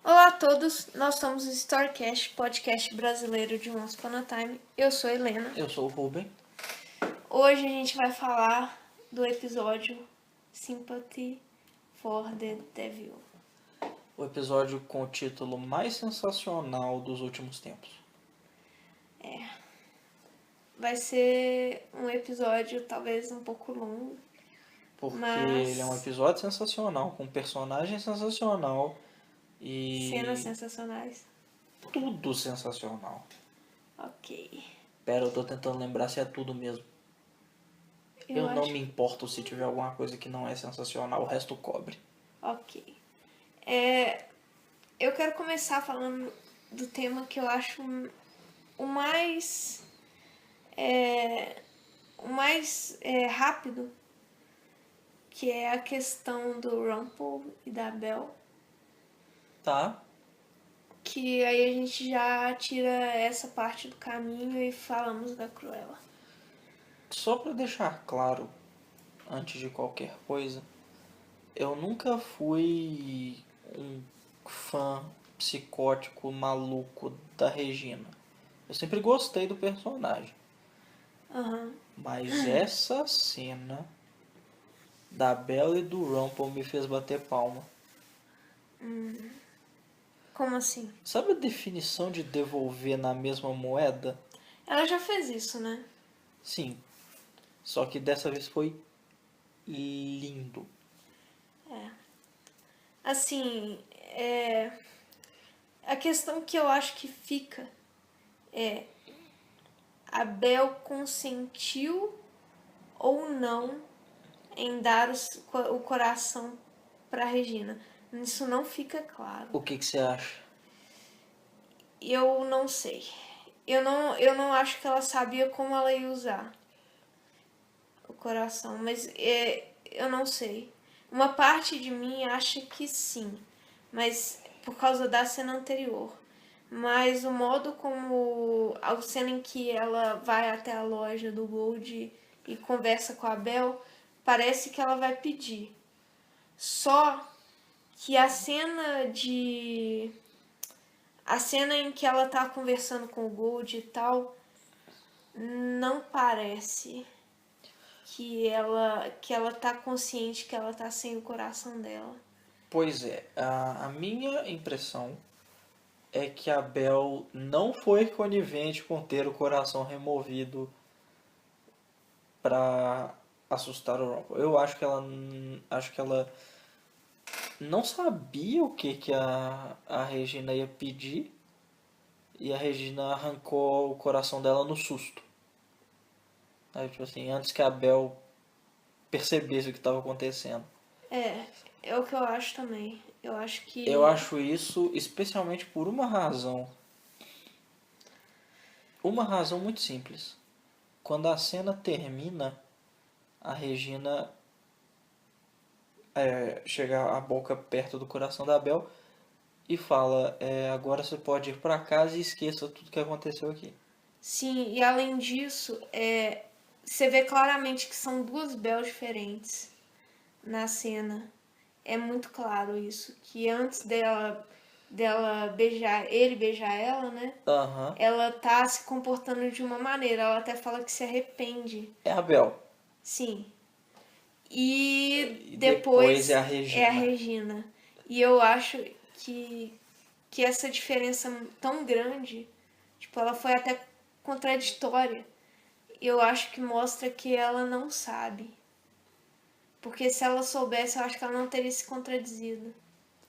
Olá a todos, nós somos o Storycast, podcast brasileiro de Once Upon a Time. Eu sou a Helena. Eu sou o Ruben. Hoje a gente vai falar do episódio Sympathy for the Devil. O episódio com o título mais sensacional dos últimos tempos. Vai ser um episódio talvez um pouco longo. Porque Mas... ele é um episódio sensacional, com um personagem sensacional e... cenas sensacionais. tudo sensacional. Ok. Pera, eu tô tentando lembrar se é tudo mesmo. Eu não me importo se tiver alguma coisa que não é sensacional, o resto cobre. Ok. Eu quero começar falando do tema que eu acho o mais rápido, que é a questão do Rumple e da Belle. Tá? Que aí a gente já tira essa parte do caminho e falamos da Cruella. Só pra deixar claro, antes de qualquer coisa, eu nunca fui um fã psicótico maluco da Regina. Eu sempre gostei do personagem. Uhum. Mas essa cena da Belle e do Rumple me fez bater palma. Como assim? Sabe a definição de devolver na mesma moeda? Ela já fez isso, né? Sim. Só que dessa vez foi lindo. Assim, a questão que eu acho que fica é: a Belle consentiu ou não em dar o coração para Regina? Isso não fica claro. O que você acha? Eu não sei. Eu não acho que ela sabia como ela ia usar o coração, mas eu não sei. Uma parte de mim acha que sim, mas por causa da cena anterior. Mas o modo como a cena em que ela vai até a loja do Gold e conversa com a Belle, parece que ela vai pedir. Só que a cena em que ela tá conversando com o Gold e tal, não parece que ela tá consciente que ela tá sem o coração dela. Pois é, a minha impressão é que a Belle não foi conivente com ter o coração removido pra assustar o Rumple. Eu acho que ela não sabia o que a Regina ia pedir e a Regina arrancou o coração dela no susto. Aí, tipo assim, antes que a Belle percebesse o que estava acontecendo. É o que eu acho também. Eu acho que... Eu acho isso especialmente por uma razão. Uma razão muito simples. Quando a cena termina, a Regina chega a boca perto do coração da Belle e fala: agora você pode ir para casa e esqueça tudo que aconteceu aqui. Sim, e além disso, você vê claramente que são duas Belles diferentes na cena. É muito claro isso. Que antes dela beijar ela, né? Aham. Ela tá se comportando de uma maneira. Ela até fala que se arrepende. É a Belle. Sim. E E depois é a é a Regina. Regina. E eu acho que essa diferença tão grande, tipo, ela foi até contraditória. Eu acho que mostra que ela não sabe. Porque se ela soubesse, eu acho que ela não teria se contradizido.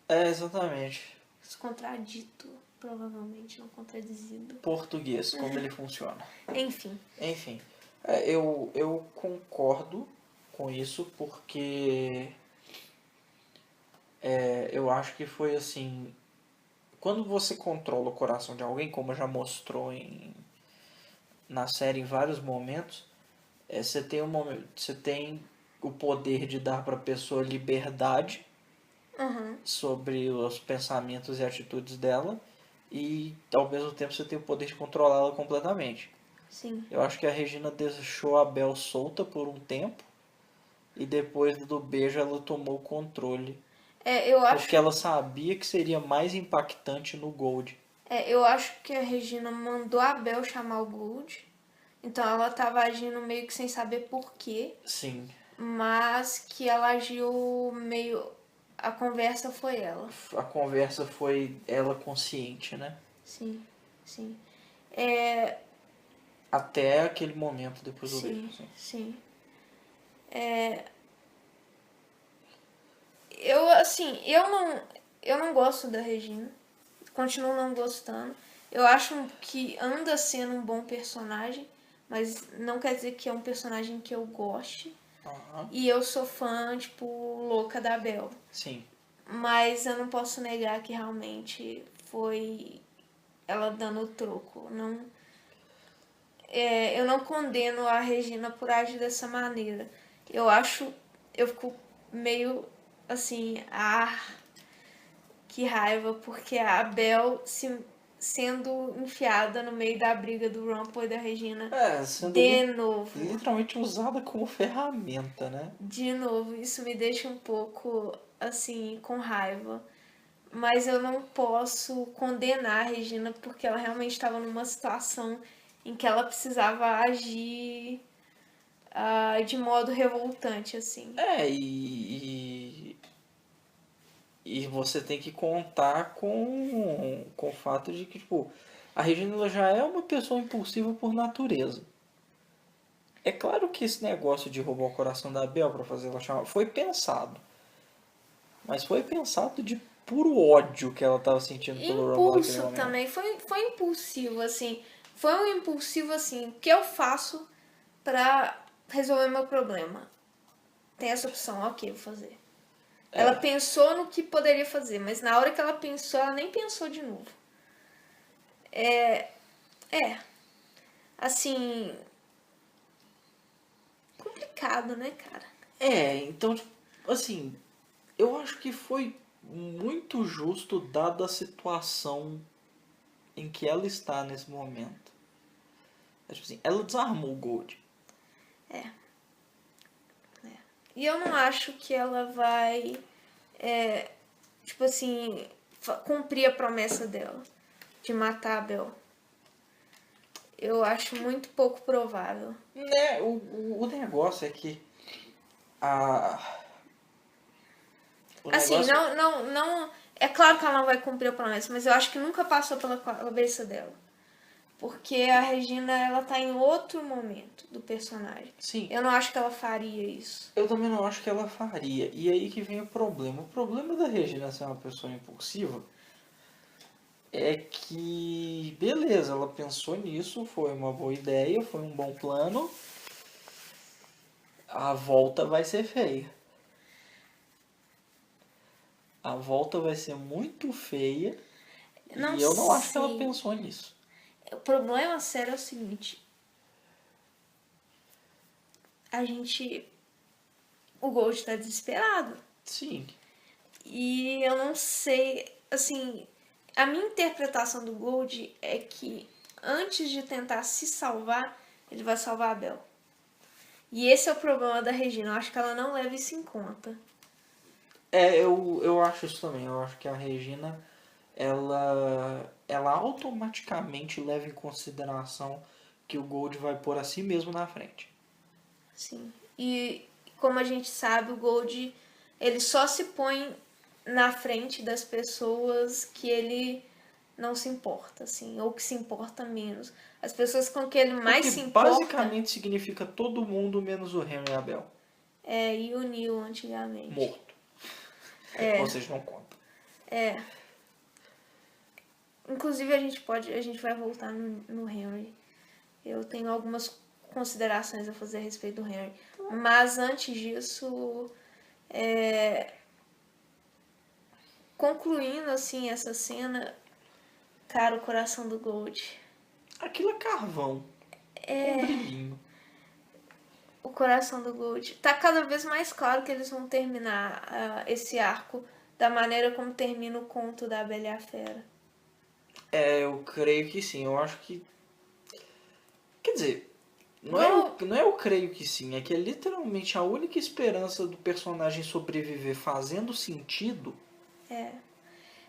Exatamente. Se contradito, provavelmente, não contradizido. Português, como ele funciona. Enfim. Enfim, eu concordo com isso porque eu acho que foi assim. Quando você controla o coração de alguém, como já mostrou na série em vários momentos, você tem o poder de dar para a pessoa liberdade sobre os pensamentos e atitudes dela, e ao mesmo tempo você tem o poder de controlá-la completamente. sim. Eu acho que a Regina deixou a Bel solta por um tempo e depois do beijo ela tomou o controle. Eu Porque acho, ela sabia que seria mais impactante no Gold. eu acho que a Regina mandou a Bel chamar o Gold. Então ela tava agindo meio que sem saber por quê, Sim, mas que ela agiu meio. A conversa foi ela. a conversa foi ela consciente, né? Sim, sim. É, Até aquele momento depois do beijo, sim, sim. sim. Eu, assim, eu não gosto da Regina. Continuo não gostando. Eu acho que anda sendo um bom personagem, mas não quer dizer que é um personagem que eu goste. Aham, E eu sou fã, tipo, louca da Belle. sim. Mas eu não posso negar que realmente foi ela dando o troco. Não, eu não condeno a Regina por agir dessa maneira. Eu acho, eu fico meio assim, que raiva, porque a Belle sendo enfiada no meio da briga do Rumple e da Regina Sendo de novo. literalmente usada como ferramenta, né? De novo, isso me deixa um pouco assim, com raiva. Mas eu não posso condenar a Regina porque ela realmente estava numa situação em que ela precisava agir de modo revoltante, assim. E você tem que contar com o fato de que, tipo, a Regina ela já é uma pessoa impulsiva por natureza. É claro que esse negócio de roubar o coração da Bel pra fazer ela chamar foi pensado. Mas foi pensado de puro ódio que ela tava sentindo pelo Rumble naquele Impulso momento. também, foi impulsivo, assim. Foi um impulsivo, assim, o que eu faço pra resolver meu problema? Tem essa opção, ok, vou fazer. Ela É, pensou no que poderia fazer, mas na hora que ela pensou, ela nem pensou de novo. É, assim, complicado, né, cara? então, tipo, assim, eu acho que foi muito justo dada a situação em que ela está nesse momento. É, tipo assim, ela desarmou o Gold. E eu não acho que ela vai, tipo assim, cumprir a promessa dela de matar a Bel. Eu acho muito pouco provável. Né, o negócio é que a, o Assim, negócio não. É claro que ela não vai cumprir a promessa, mas eu acho que nunca passou pela cabeça dela. Porque a Regina, ela tá em outro momento do personagem. sim, Eu não acho que ela faria isso. eu também não acho que ela faria. E aí que vem o problema. O problema da Regina ser uma pessoa impulsiva é que, beleza, ela pensou nisso, foi uma boa ideia, foi um bom plano. A volta vai ser feia. A volta vai ser muito feia Não e eu não acho que ela sei. pensou nisso. O problema sério é o seguinte. A gente... O Gold tá desesperado. Sim, E eu não sei... Assim, a minha interpretação do Gold é que antes de tentar se salvar, ele vai salvar a Bel. E esse é o problema da Regina. Eu acho que ela não leva isso em conta. eu acho isso também. Eu acho que a Regina, ela automaticamente leva em consideração que o Gold vai pôr a si mesmo na frente. Sim. E como a gente sabe, o Gold ele só se põe na frente das pessoas que ele não se importa, assim, ou que se importa menos. As pessoas com que ele O mais que se importa basicamente significa todo mundo menos o Henry e a Bel. e o Neil antigamente. Morto. Ou seja, não conta. Inclusive a gente vai voltar no Henry. Eu tenho algumas considerações a fazer a respeito do Henry. Mas antes disso, concluindo assim essa cena, cara, o coração do Gold. Aquilo é carvão. Com brilhinho. O coração do Gold. Tá cada vez mais claro que eles vão terminar esse arco da maneira como termina o conto da Bela e a Fera. Eu creio que sim. Eu acho que Quer dizer, não é eu creio que sim, é que é literalmente a única esperança do personagem sobreviver fazendo sentido. É.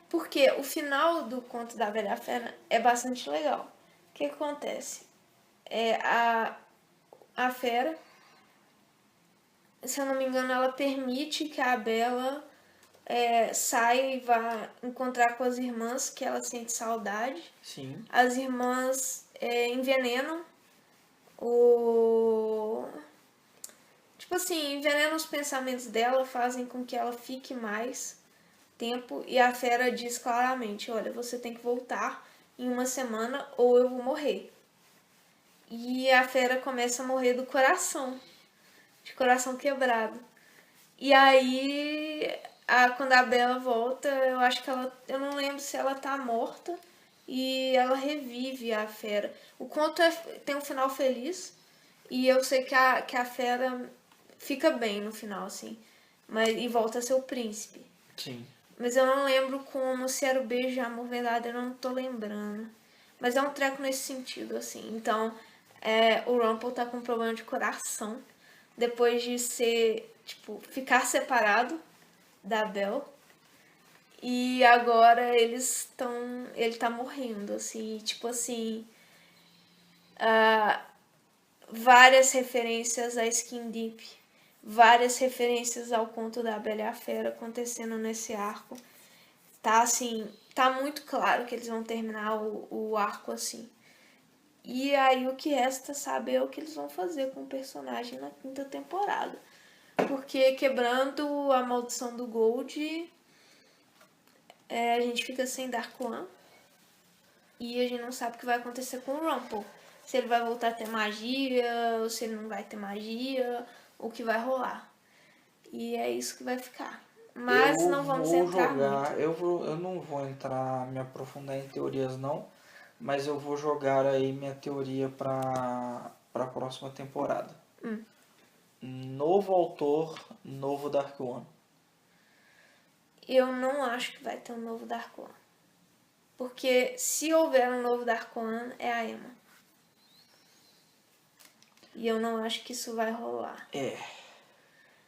Porque o final do conto da Bela e a Fera é bastante legal. O que acontece? A Fera, se eu não me engano, ela permite que a Bela saia e vá encontrar com as irmãs, que ela sente saudade. Sim. As irmãs envenenam o... Tipo assim, envenenam os pensamentos dela, fazem com que ela fique mais tempo. E a Fera diz claramente, olha, você tem que voltar em uma semana ou eu vou morrer. E a Fera começa a morrer do coração, de coração quebrado. E aí, quando a Bela volta, eu acho que eu não lembro se ela tá morta e ela revive a Fera. O conto tem um final feliz e eu sei que a Fera fica bem no final, assim, e volta a ser o príncipe. Sim. Mas eu não lembro como, se era o beijo de amor verdadeiro, eu não tô lembrando. Mas é um treco nesse sentido, assim. Então, o Rumple tá com um problema de coração. Depois de ficar separado da Belle. E agora ele tá morrendo, assim. Tipo assim, várias referências a Skin Deep. Várias referências ao conto da Bela e a Fera acontecendo nesse arco. Tá assim, tá muito claro que eles vão terminar o arco assim. E aí o que resta saber é o que eles vão fazer com o personagem na quinta temporada. Porque quebrando a maldição do Gold, a gente fica sem Dark One. E a gente não sabe o que vai acontecer com o Rumple. Se ele vai voltar a ter magia, ou se ele não vai ter magia, o que vai rolar. E é isso que vai ficar. Mas não vamos entrar muito. Eu não vou entrar, me aprofundar em teorias não, mas eu vou jogar aí minha teoria para a próxima temporada. Novo autor, novo Dark One. Eu não acho que vai ter um novo Dark One. Porque se houver um novo Dark One, é a Emma. E eu não acho que isso vai rolar.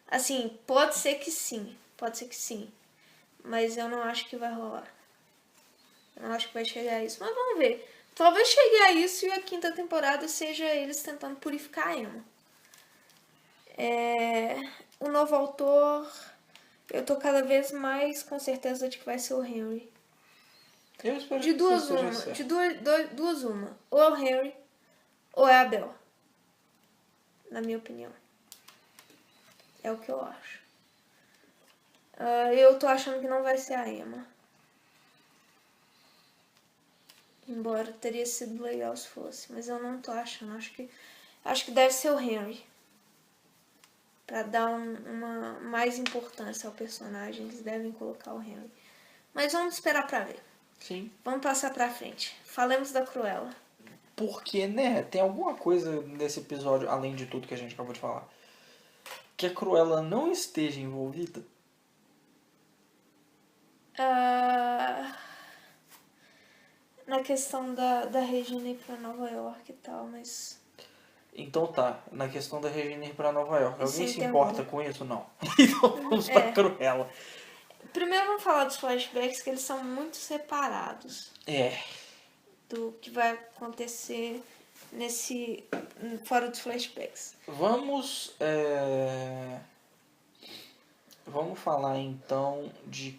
Assim, pode ser que sim. Pode ser que sim. Mas eu não acho que vai rolar. Eu não acho que vai chegar a isso. Mas vamos ver. Talvez chegue a isso e a quinta temporada seja eles tentando purificar a Emma. O novo autor... Eu tô cada vez mais com certeza de que vai ser o Henry. Eu espero De que duas isso seja uma. certo. De duas uma. Ou é o Henry, ou é a Belle. Na minha opinião. É o que eu acho. Eu tô achando que não vai ser a Emma. Embora teria sido legal se fosse. Mas eu não tô achando. Acho que deve ser o Henry. Pra dar uma mais importância ao personagem. Eles devem colocar o Henry. Mas vamos esperar pra ver. Sim. Vamos passar pra frente. Falemos da Cruella. Porque, né, tem alguma coisa nesse episódio, além de tudo que a gente acabou de falar, que a Cruella não esteja envolvida? Na questão da Regina ir pra Nova York e tal, mas... Então tá, na questão da Regina ir pra Nova York, alguém Sem se ter importa um- com isso? Não. Então vamos pra Cruella. Primeiro vamos falar dos flashbacks, que eles são muito separados do que vai acontecer fora dos flashbacks. Vamos falar então de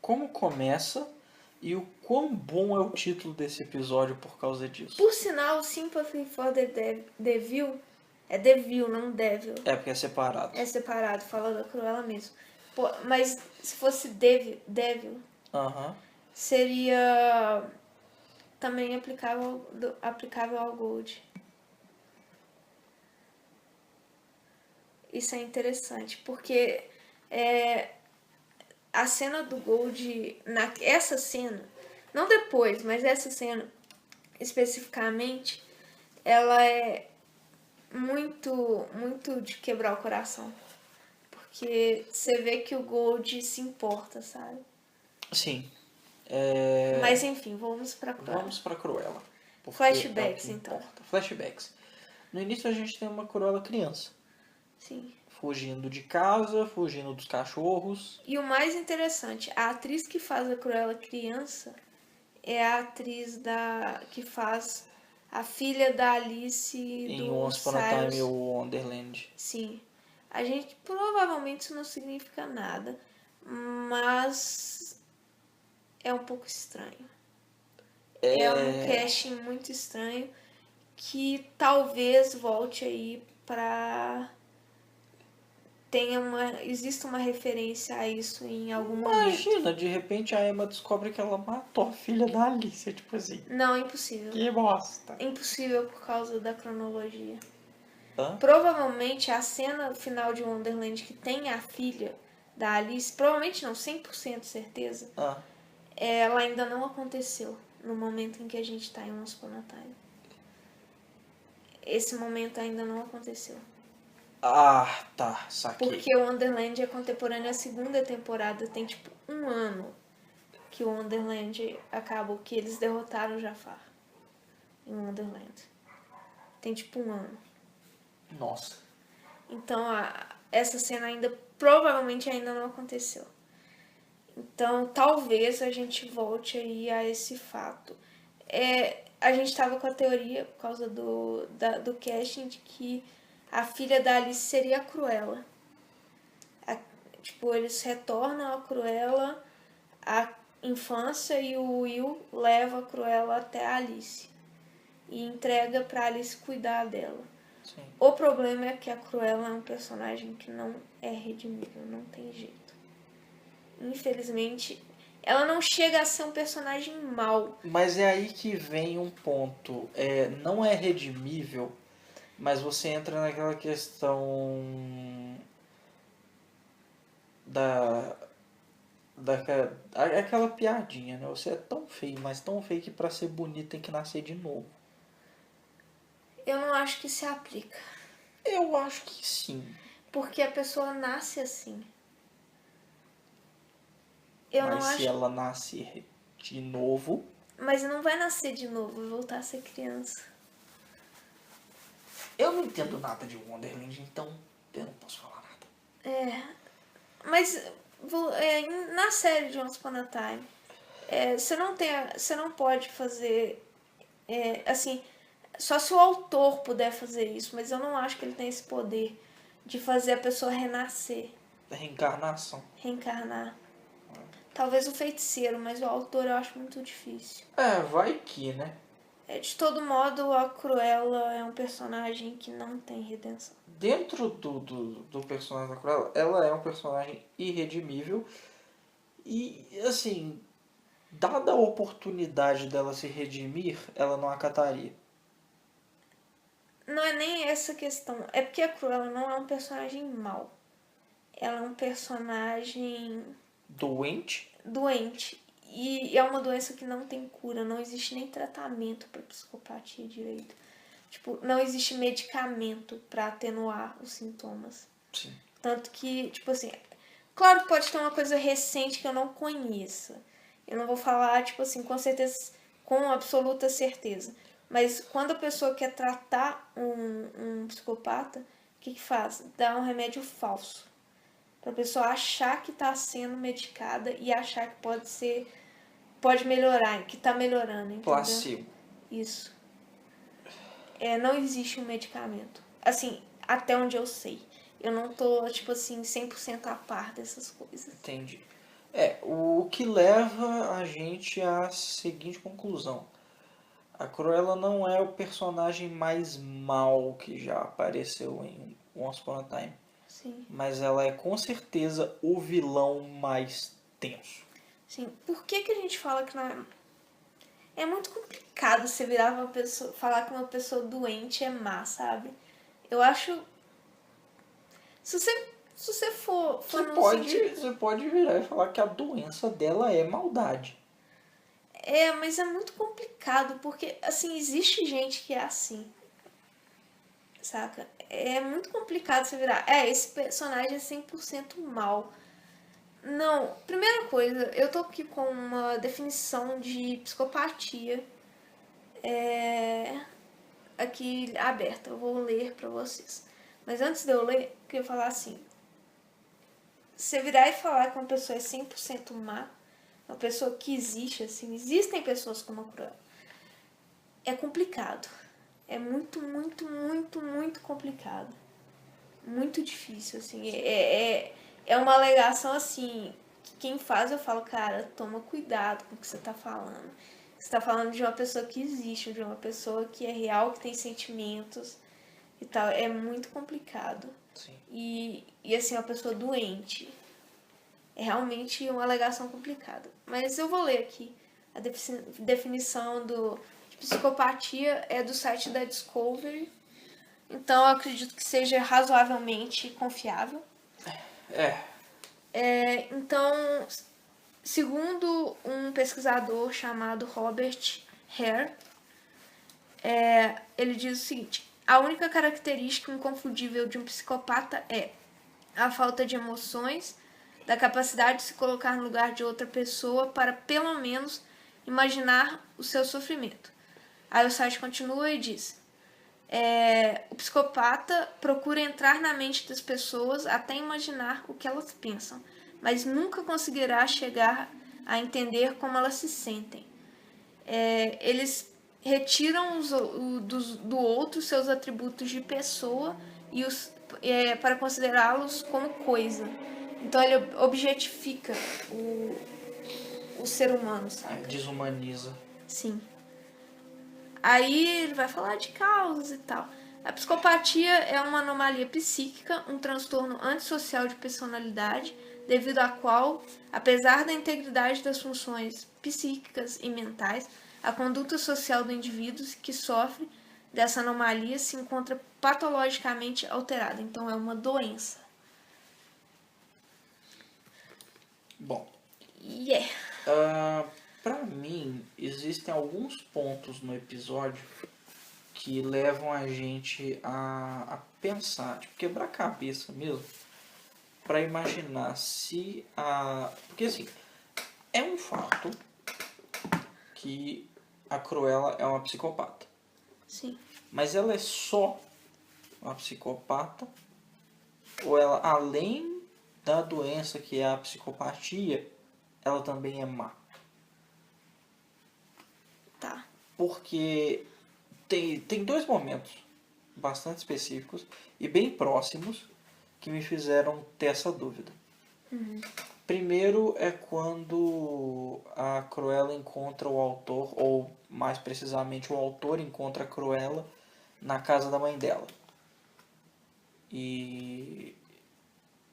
como começa e o quão bom é o título desse episódio por causa disso. Por sinal, Sympathy for the Devil é Devil, não Devil. É porque é separado. É separado, fala da Cruella mesmo. Pô, mas se fosse Devil, seria também aplicável ao Gold. Isso é interessante, porque a cena do Gold, essa cena, não depois, mas essa cena especificamente, ela é muito, muito de quebrar o coração. Porque você vê que o Gold se importa, sabe? Sim. Mas enfim, vamos pra Cruella. Vamos pra Cruella. porque Flashbacks, é o que então. importa. Flashbacks. No início a gente tem uma Cruella criança, Sim. fugindo de casa, fugindo dos cachorros. E o mais interessante, a atriz que faz a Cruella criança é a atriz que faz a filha da Alice Em do Once Upon a Time Cyrus. ou Wonderland. Sim. A gente provavelmente isso não significa nada, mas é um pouco estranho. É um casting muito estranho que talvez volte aí pra exista uma referência a isso em algum momento. Imagina, de repente a Emma descobre que ela matou a filha da Alice, tipo assim. Não, impossível. Que bosta. Impossível por causa da cronologia. Hã? Provavelmente a cena final de Wonderland que tem a filha da Alice, provavelmente não, 100% certeza, Ah, ela ainda não aconteceu no momento em que a gente tá em Once Upon a Time. Esse momento ainda não aconteceu. tá, saquei. Porque o Wonderland é contemporâneo à segunda temporada, tem tipo um ano que o Wonderland acabou, que eles derrotaram o Jafar em Wonderland. Tem tipo um ano. Nossa. Então essa cena provavelmente ainda não aconteceu. Então talvez a gente volte aí a esse fato. A gente estava com a teoria, por causa do casting, de que a filha da Alice seria a Cruella. Tipo, eles retornam a Cruella à infância e o Will leva a Cruella até a Alice. E entrega pra Alice cuidar dela. Sim. O problema é que a Cruella é um personagem que não é redimível, não tem jeito. Infelizmente, ela não chega a ser um personagem mau. Mas é aí que vem um ponto. Não é redimível, mas você entra naquela questão da aquela piadinha, né? Você é tão feio, mas tão feio que pra ser bonito tem que nascer de novo. Eu não acho que se aplica. Eu acho que sim. Porque a pessoa nasce assim. Eu Mas não se acho. ela nascer de novo, Mas não vai nascer de novo e voltar a ser criança. eu não entendo nada de Wonderland, então eu não posso falar nada. Mas na série de Once Upon a Time, você não pode fazer assim, só se o autor puder fazer isso, mas eu não acho que ele tem esse poder de fazer a pessoa renascer, Reencarnação. reencarnar. Talvez o feiticeiro, mas o autor eu acho muito difícil. Vai que, né? De todo modo, a Cruella é um personagem que não tem redenção. Dentro do personagem da Cruella, ela é um personagem irredimível. E, assim, dada a oportunidade dela se redimir, ela não acataria. Não é nem essa questão. É porque a Cruella não é um personagem mau. Ela é um personagem Doente? doente. E é uma doença que não tem cura. Não existe nem tratamento para psicopatia direito. Tipo, não existe medicamento para atenuar os sintomas. Sim. Tanto que, tipo assim, claro que pode ter uma coisa recente que eu não conheça. Eu não vou falar, tipo assim, com certeza, com absoluta certeza. Mas quando a pessoa quer tratar um psicopata, o que faz? Dá um remédio falso. Pra pessoa achar que tá sendo medicada e achar que pode melhorar, que tá melhorando, entendeu? Placebo. Isso. Não existe um medicamento. Assim, até onde eu sei. Eu não tô, tipo assim, 100% a par dessas coisas. Entendi. O que leva a gente à seguinte conclusão. A Cruella não é o personagem mais mal que já apareceu em Once Upon a Time. Sim. Mas ela é com certeza o vilão mais tenso. Sim. Por que a gente fala que não é... É muito complicado você virar uma pessoa... Falar que uma pessoa doente é má, sabe? Eu acho... Se você for Você no pode, sentido... você pode virar e falar que a doença dela é maldade. Mas é muito complicado, porque, assim, existe gente que é assim. Saca? É muito complicado você virar... esse personagem é 100% mal. Não, primeira coisa, eu tô aqui com uma definição de psicopatia aqui aberta. Eu vou ler pra vocês. Mas antes de eu ler, eu queria falar assim. Você virar e falar que uma pessoa é 100% má, uma pessoa que existe, assim, existem pessoas como a Cruella. É complicado. É muito, muito, muito, muito complicado. Muito difícil, assim. É uma alegação, assim, que quem faz eu falo, cara, toma cuidado com o que você tá falando. Você tá falando de uma pessoa que existe, de uma pessoa que é real, que tem sentimentos e tal. É muito complicado. Sim. E assim, uma pessoa doente. É realmente uma alegação complicada. Mas eu vou ler aqui a definição de psicopatia é do site da Discovery. Então eu acredito que seja razoavelmente confiável. Então, segundo um pesquisador chamado Robert Hare, ele diz o seguinte: a única característica inconfundível de um psicopata é a falta de emoções, da capacidade de se colocar no lugar de outra pessoa para, pelo menos, imaginar o seu sofrimento. Aí o site continua e diz: o psicopata procura entrar na mente das pessoas até imaginar o que elas pensam, mas nunca conseguirá chegar a entender como elas se sentem. Eles retiram do outro seus atributos de pessoa para considerá-los como coisa. Então ele objetifica o ser humano, sabe? Desumaniza. Sim. Aí ele vai falar de causas e tal. A psicopatia é uma anomalia psíquica, um transtorno antissocial de personalidade, devido à qual, apesar da integridade das funções psíquicas e mentais, a conduta social do indivíduo que sofre dessa anomalia se encontra patologicamente alterada. Então é uma doença. Bom, Yeah. pra mim, existem alguns pontos no episódio que levam a gente a pensar, tipo, quebrar a cabeça mesmo, pra imaginar se a... Porque assim, é um fato que a Cruella é uma psicopata. Sim. Mas ela é só uma psicopata? Ou ela, além da doença que é a psicopatia, ela também é má? Tá. Porque tem dois momentos bastante específicos e bem próximos que me fizeram ter essa dúvida. Primeiro é quando a Cruella encontra o autor, ou mais precisamente o autor encontra a Cruella na casa da mãe dela. E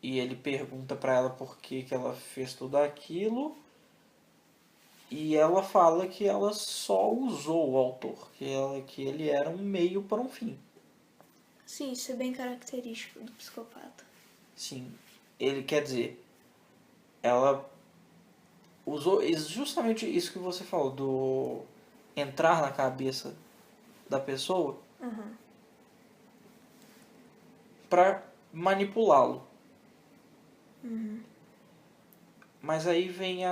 ele pergunta pra ela por que ela fez tudo aquilo. E ela fala que ela só usou o autor, que ele era um meio para um fim. Sim, isso é bem característico do psicopata. Sim, ele quer dizer, ela usou justamente isso que você falou, do entrar na cabeça da pessoa para manipulá-lo. Mas aí vem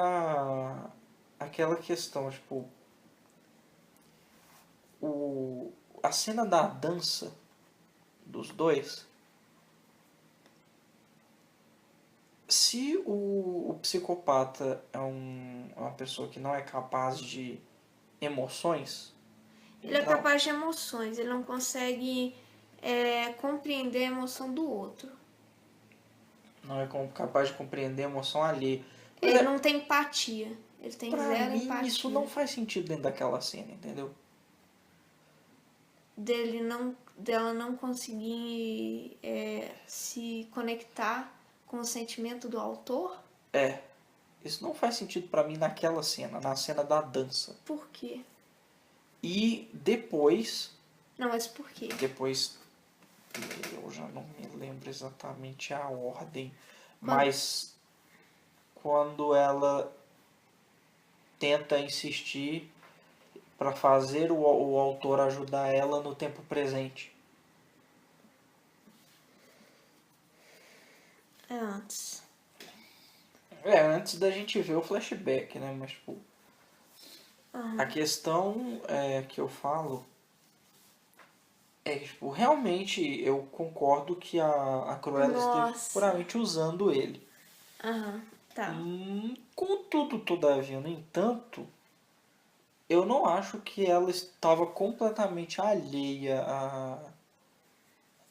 aquela questão, tipo, a cena da dança dos dois. Se o psicopata é uma pessoa que não é capaz de emoções, Ele é não, capaz de emoções, ele não consegue compreender a emoção do outro. não é capaz de compreender a emoção alheia. Ele não tem empatia. Ele tem Pra zero mim empatia. isso não faz sentido dentro daquela cena, entendeu? Dela não conseguir se conectar com o sentimento do autor. Isso não faz sentido pra mim naquela cena, na cena da dança. Por quê? E depois, Não, mas por quê? eu já não me lembro exatamente a ordem, mas quando ela tenta insistir para fazer o autor ajudar ela no tempo presente. É antes. Antes da gente ver o flashback, né? Mas, tipo... A questão que eu falo é que, tipo, realmente eu concordo que a Cruella esteve Nossa. puramente usando ele. Aham, tá. Contudo, todavia, no entanto, eu não acho que ela estava completamente alheia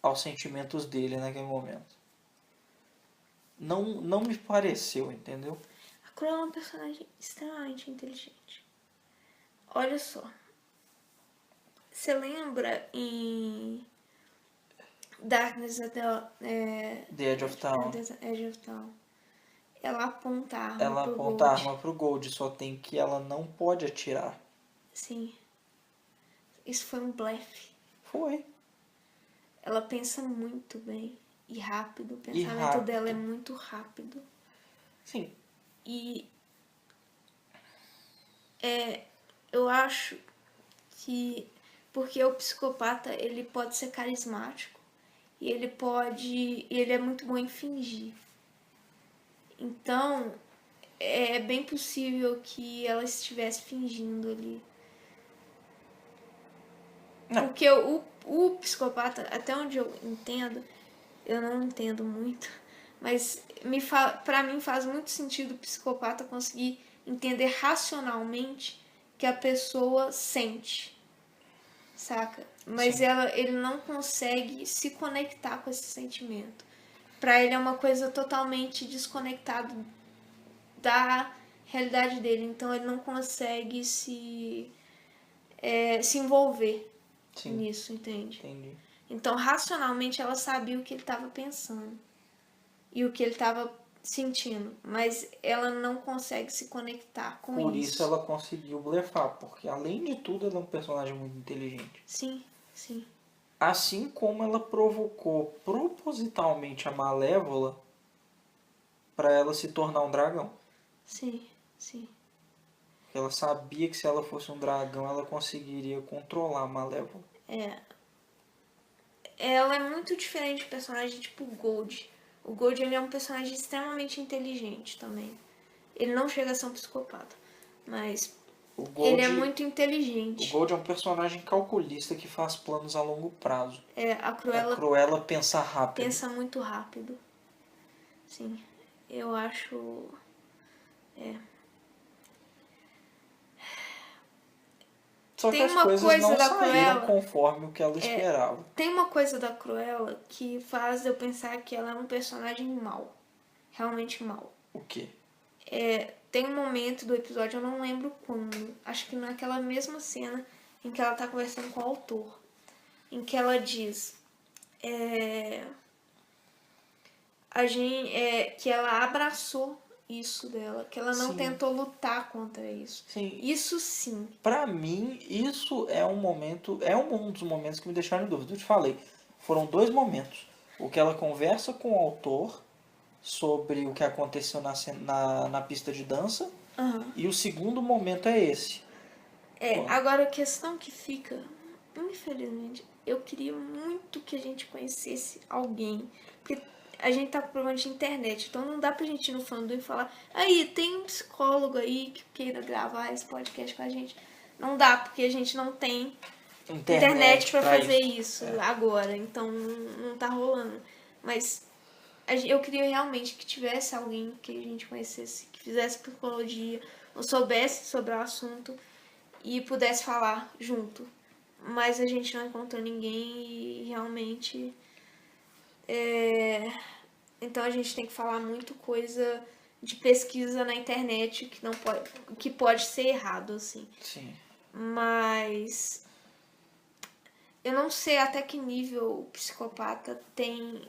aos sentimentos dele naquele momento. Não, não me pareceu, entendeu? A Cruella é um personagem extremamente inteligente. Olha só. Você lembra em Darkness at The Edge of Town. Edge of Town? Ela aponta a arma Ela pro aponta a Gold. arma pro Gold, só tem que ela não pode atirar. Sim. Isso foi um blefe. Foi. Ela pensa muito bem e rápido. O E pensamento rápido. dela é muito rápido. Sim. E eu acho que porque o psicopata ele pode ser carismático e ele é muito bom em fingir. Então é bem possível que ela estivesse fingindo ali. Não. Porque o psicopata, até onde eu entendo, eu não entendo muito, mas pra mim faz muito sentido o psicopata conseguir entender racionalmente que a pessoa sente, saca? Mas Sim. ele não consegue se conectar com esse sentimento. Pra ele é uma coisa totalmente desconectada da realidade dele, então ele não consegue se envolver Sim. nisso, entende? Entendi. Então, racionalmente, ela sabia o que ele estava pensando e o que ele estava sentindo, mas ela não consegue se conectar com Por isso. isso ela conseguiu blefar, porque além de tudo ela é um personagem muito inteligente. Sim, sim. Assim como ela provocou propositalmente a Malévola para ela se tornar um dragão. Sim, sim. Ela sabia que se ela fosse um dragão ela conseguiria controlar a Malévola. Ela é muito diferente de personagem tipo Gold. O Gold ele é um personagem extremamente inteligente também. Ele não chega a ser um psicopata, mas O ele é Gold, muito o inteligente. Gold é um personagem calculista que faz planos a longo prazo. A A Cruella Cruella pensa rápido. pensa muito rápido. Sim, eu acho. Só que Tem as uma coisas coisa não da saíram Cruella. conforme o que ela esperava. Tem uma coisa da Cruella que faz eu pensar que ela é um personagem mau. Realmente mau. O quê? Tem um momento do episódio, eu não lembro quando. Acho que naquela mesma cena em que ela tá conversando com o autor. Em que ela diz. Que ela abraçou isso dela. Que ela não Sim. tentou lutar contra isso. Sim. Isso sim. Pra mim, isso é um momento, é um dos momentos que me deixaram em dúvida. Eu te falei, foram dois momentos. O que ela conversa com o autor sobre o que aconteceu na pista de dança. E o segundo momento é esse. Agora a questão que fica, infelizmente, eu queria muito que a gente conhecesse alguém. Porque a gente tá com problema de internet, então não dá pra gente ir no fandom e falar, aí, tem um psicólogo aí que queira gravar esse podcast com a gente. Não dá, porque a gente não tem internet pra fazer isso agora, então não tá rolando. Mas eu queria realmente que tivesse alguém que a gente conhecesse, que fizesse psicologia, ou soubesse sobre o assunto e pudesse falar junto. Mas a gente não encontrou ninguém e realmente. Então a gente tem que falar muito coisa de pesquisa na internet que pode ser errado, assim. Sim. Mas eu não sei até que nível o psicopata tem.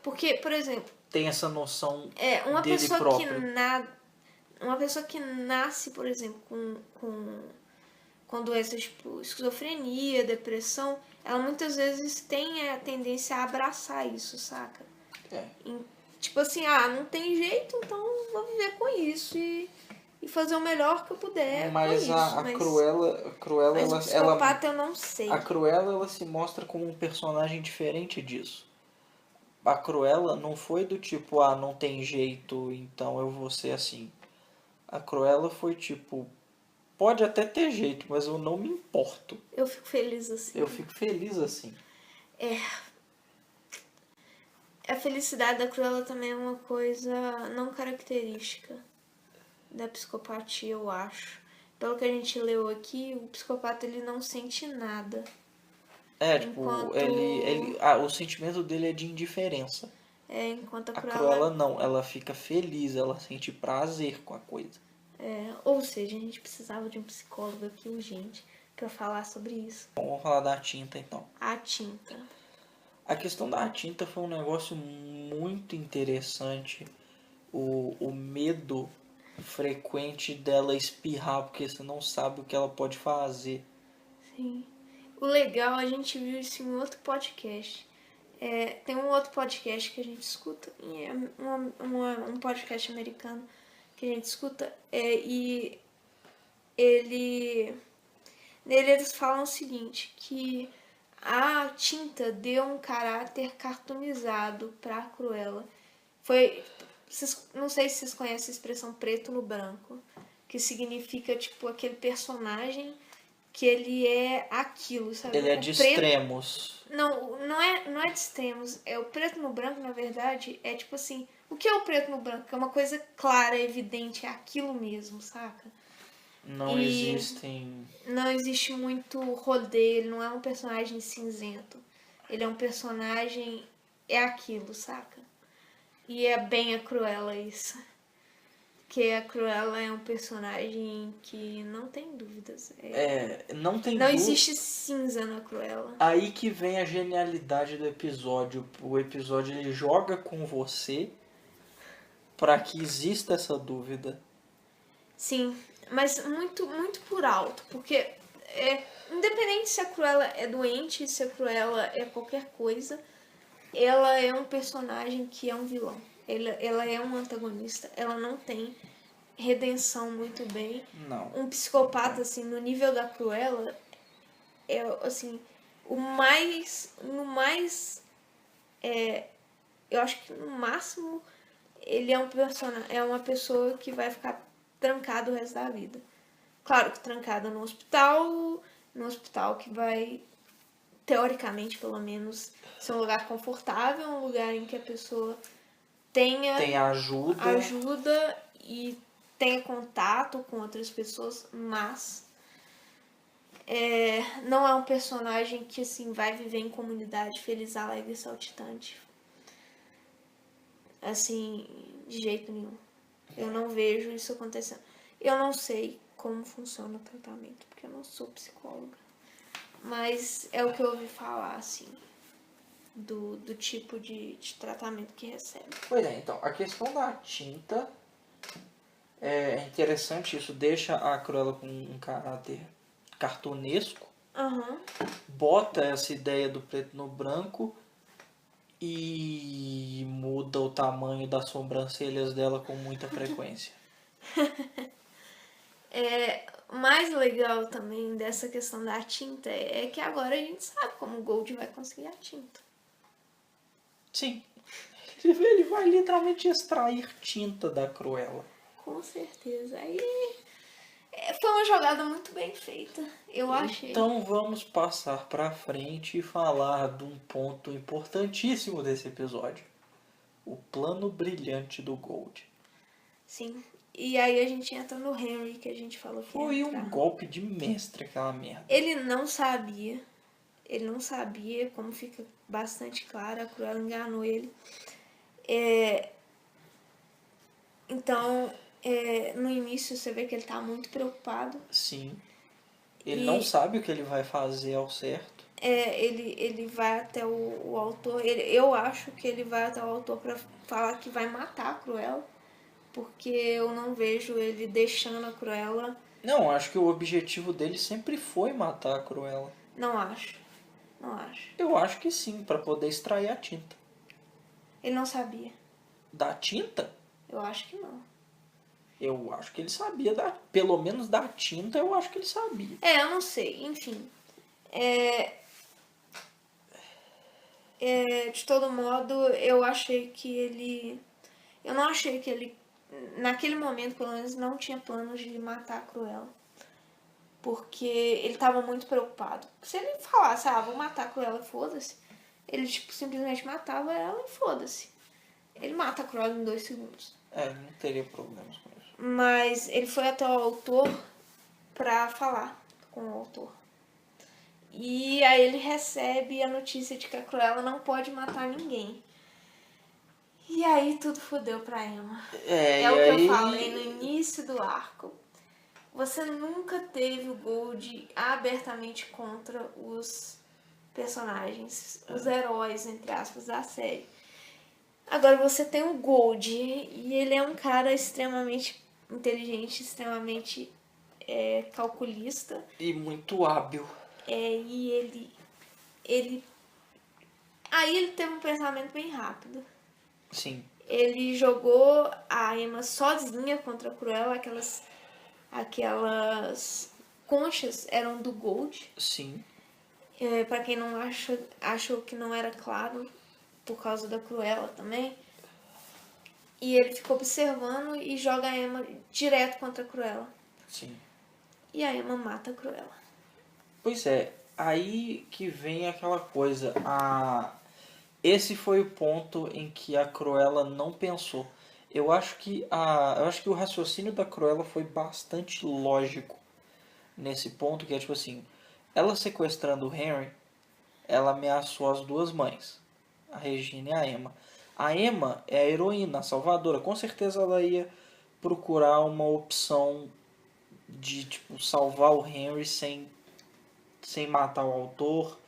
Porque, por exemplo, Tem essa noção uma dele pessoa próprio. uma pessoa que nasce, por exemplo, com doenças tipo esquizofrenia, depressão, ela muitas vezes tem a tendência a abraçar isso, saca? Tipo assim, não tem jeito, então vou viver com isso e fazer o melhor que eu puder Mas com isso. a Cruella Mas o psicopata eu não sei. A Cruella ela se mostra como um personagem diferente disso. A Cruella não foi do tipo, não tem jeito, então eu vou ser assim. A Cruella foi tipo, pode até ter jeito, mas eu não me importo. Eu fico feliz assim. Eu fico feliz assim. A felicidade da Cruella também é uma coisa não característica da psicopatia, eu acho. Pelo que a gente leu aqui, o psicopata ele não sente nada. Tipo, Enquanto- o sentimento dele é de indiferença. Enquanto a A Cruella... Cruella não, ela fica feliz, ela sente prazer com a coisa. Ou seja, a gente precisava de um psicólogo aqui urgente pra falar sobre isso. Bom, vamos falar da tinta então. A tinta. A questão da tinta foi um negócio muito interessante. O medo frequente dela espirrar, porque você não sabe o que ela pode fazer. Sim. O legal, a gente viu isso em outro podcast. Tem um outro podcast que a gente escuta, e é um podcast americano que a gente escuta, e nele eles falam o seguinte, que a tinta deu um caráter cartoonizado pra Cruella. Não sei se vocês conhecem a expressão preto no branco, que significa tipo aquele personagem que ele é aquilo, sabe? Ele é O de preto- extremos. não é de extremos. O preto no branco, na verdade, é tipo assim... O que é o preto no branco? É uma coisa clara, evidente, é aquilo mesmo, saca? Não E- existem. Não existe muito rodeio, ele não é um personagem cinzento. Ele é um personagem... É aquilo, saca? E é bem a Cruella isso. Que a Cruella é um personagem que não tem dúvidas. Não tem Não dúvida. existe cinza na Cruella. Aí que vem a genialidade do episódio. O episódio ele joga com você para que exista essa dúvida. Sim, mas muito, muito por alto, porque independente se a Cruella é doente, se a Cruella é qualquer coisa, ela é um personagem que é um vilão. Ela é um antagonista, ela não tem redenção muito bem. Não. Um psicopata, assim, no nível da Cruella, é, assim, no mais, eu acho que no máximo, ele é uma pessoa que vai ficar trancada o resto da vida. Claro que trancada no hospital que vai, teoricamente, pelo menos, ser um lugar confortável, um lugar em que a pessoa tenha Tem ajuda. ajuda e tenha contato com outras pessoas, mas não é um personagem que assim vai viver em comunidade feliz, alegre e saltitante. Assim, de jeito nenhum. Eu não vejo isso acontecendo. Eu não sei como funciona o tratamento, porque eu não sou psicóloga. Mas é o que eu ouvi falar, assim, do tipo de tratamento que recebe. Pois é, então, a questão da tinta é interessante, isso deixa a Cruella com um caráter cartunesco, Aham. bota essa ideia do preto no branco e muda o tamanho das sobrancelhas dela com muita frequência. O mais legal também dessa questão da tinta é que agora a gente sabe como o Gold vai conseguir a tinta. Sim, ele vai literalmente extrair tinta da Cruella. Com certeza. Aí foi uma jogada muito bem feita, eu achei. Então vamos passar pra frente e falar de um ponto importantíssimo desse episódio. O plano brilhante do Gold. Sim. E aí a gente entra no Henry, que a gente falou que ia Foi entrar. um golpe de mestre aquela merda. Ele não sabia, como fica bastante claro, a Cruella enganou ele. Então, no início você vê que ele tá muito preocupado. Sim. Ele E- não sabe o que ele vai fazer ao certo. Ele vai até o autor, eu acho que ele vai até o autor pra falar que vai matar a Cruella, porque eu não vejo ele deixando a Cruella. Não, acho que o objetivo dele sempre foi matar a Cruella. Não acho. Não acho. Eu acho que sim, pra poder extrair a tinta. Ele não sabia. Da tinta? Eu acho que não. Eu acho que ele sabia, pelo menos da tinta eu acho que ele sabia. Eu não sei. Enfim. De todo modo, eu achei que ele... Eu não achei que ele, naquele momento, pelo menos, não tinha planos de matar a Cruella. Porque ele tava muito preocupado. Se ele falasse, vou matar a Cruella e foda-se, ele, tipo, simplesmente matava ela e foda-se. Ele mata a Cruella em 2 segundos. Não teria problemas com isso. Mas ele foi até o autor pra falar com o autor. E aí ele recebe a notícia de que a Cruella não pode matar ninguém. E aí tudo fodeu pra Emma. É o que eu falei no início do arco. Você nunca teve o Gold abertamente contra os personagens, os heróis, entre aspas, da série. Agora você tem o Gold e ele é um cara extremamente inteligente, extremamente calculista. E muito hábil. E ele... Aí ele teve um pensamento bem rápido. Sim. Ele jogou a Emma sozinha contra a Cruella, aquelas conchas eram do Gold. Sim. Pra quem não achou que não era claro, por causa da Cruella também. E ele ficou observando e joga a Emma direto contra a Cruella. Sim. E a Emma mata a Cruella. Pois é, aí que vem aquela coisa. Esse foi o ponto em que a Cruella não pensou. Eu acho que o raciocínio da Cruella foi bastante lógico nesse ponto, que é tipo assim, ela sequestrando o Henry, ela ameaçou as duas mães, a Regina e a Emma. A Emma é a heroína, a salvadora. Com certeza ela ia procurar uma opção de tipo salvar o Henry sem matar o autor